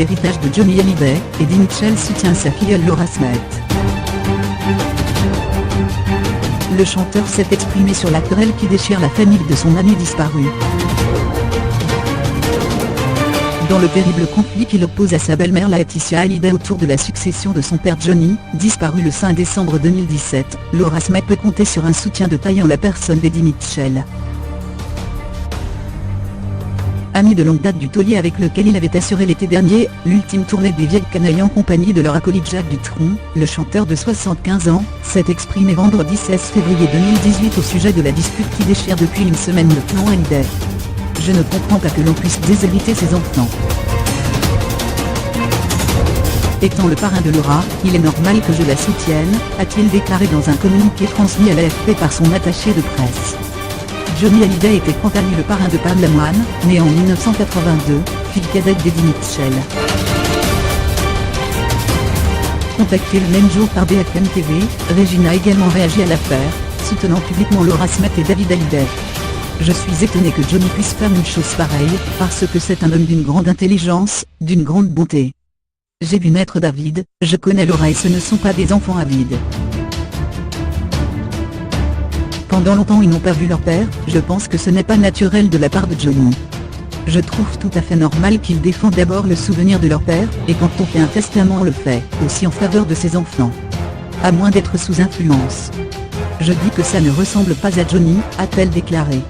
l'héritage de Johnny Hallyday, Eddie Mitchell soutient sa filleule Laura Smith. Le chanteur s'est exprimé sur la querelle qui déchire la famille de son ami disparu. Dans le terrible conflit qui l'oppose à sa belle-mère Laetitia Hallyday autour de la succession de son père Johnny, disparu le 5 décembre 2017, Laura Smith peut compter sur un soutien de taille en la personne d'Eddie Mitchell. Ami de longue date du taulier avec lequel il avait assuré l'été dernier l'ultime tournée des Vieilles Canailles en compagnie de leur acolyte Jacques Dutronc, le chanteur de 75 ans, s'est exprimé vendredi 16 février 2018 au sujet de la dispute qui déchire depuis une semaine le clan Hallyday. « Je ne comprends pas que l'on puisse déshériter ses enfants. Étant le parrain de Laura, il est normal que je la soutienne », a-t-il déclaré dans un communiqué transmis à l'AFP par son attaché de presse. Johnny Hallyday était quant à lui le parrain de Pam Lamoine, né en 1982, fille cadette d'Eddie Mitchell. Contactée le même jour par BFM TV, Regina a également réagi à l'affaire, soutenant publiquement Laura Smith et David Hallyday. « Je suis étonné que Johnny puisse faire une chose pareille, parce que c'est un homme d'une grande intelligence, d'une grande bonté. J'ai vu naître David, je connais Laura et ce ne sont pas des enfants avides. Pendant longtemps ils n'ont pas vu leur père, je pense que ce n'est pas naturel de la part de Johnny. Je trouve tout à fait normal qu'ils défendent d'abord le souvenir de leur père, et quand on fait un testament on le fait, aussi en faveur de ses enfants. À moins d'être sous influence. Je dis que ça ne ressemble pas à Johnny, a-t-elle déclaré.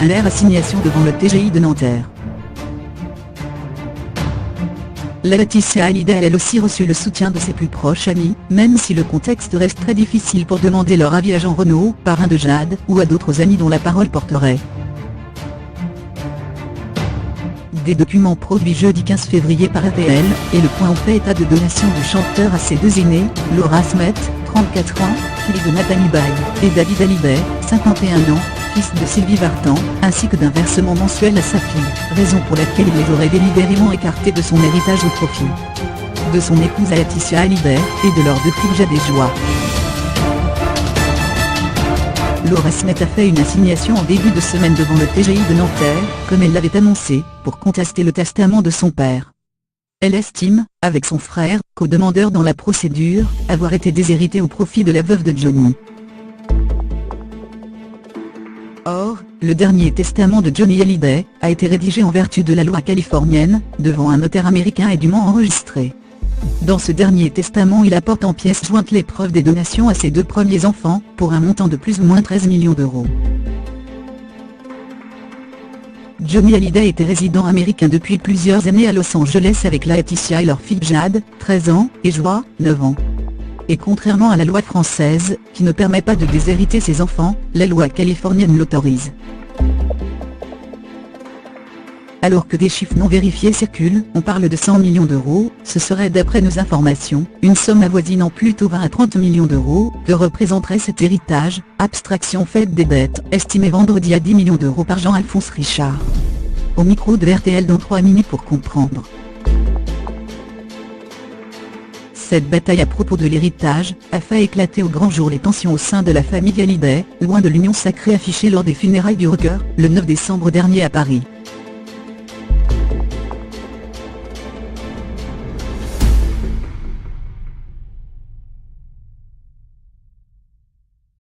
Un air assignation devant le TGI de Nanterre. Laetitia Hallyday a elle aussi reçu le soutien de ses plus proches amis, même si le contexte reste très difficile pour demander leur avis à Jean Renaud, parrain de Jade, ou à d'autres amis dont la parole porterait. Des documents produits jeudi 15 février par RTL, et Le Point ont fait état de donations du chanteur à ses deux aînés, Laura Smith, 34 ans, fille de Nathalie Baye, et David Hallyday, 51 ans, fils de Sylvie Vartan, ainsi que d'un versement mensuel à sa fille, raison pour laquelle il les aurait délibérément écartés de son héritage au profit de son épouse Laetitia Hallyday, et de leurs deux filles Jade et Joie. Laura Smith a fait une assignation en début de semaine devant le TGI de Nanterre, comme elle l'avait annoncé, pour contester le testament de son père. Elle estime, avec son frère, co-demandeur dans la procédure, avoir été déshéritée au profit de la veuve de Johnny. Or, le dernier testament de Johnny Hallyday a été rédigé en vertu de la loi californienne, devant un notaire américain et dûment enregistré. Dans ce dernier testament il apporte en pièces jointes les preuves des donations à ses deux premiers enfants, pour un montant de plus ou moins 13 millions d'euros. Johnny Hallyday était résident américain depuis plusieurs années à Los Angeles avec Laetitia et leur fille Jade, 13 ans, et Joie, 9 ans. Et contrairement à la loi française, qui ne permet pas de déshériter ses enfants, la loi californienne l'autorise. Alors que des chiffres non vérifiés circulent, on parle de 100 millions d'euros, ce serait d'après nos informations, une somme avoisinant plutôt 20 à 30 millions d'euros, que représenterait cet héritage, abstraction faite des dettes, estimée vendredi à 10 millions d'euros par Jean-Alphonse Richard. Au micro de RTL dans 3 minutes pour comprendre. Cette bataille à propos de l'héritage a fait éclater au grand jour les tensions au sein de la famille Hallyday, loin de l'union sacrée affichée lors des funérailles du rocker, le 9 décembre dernier à Paris.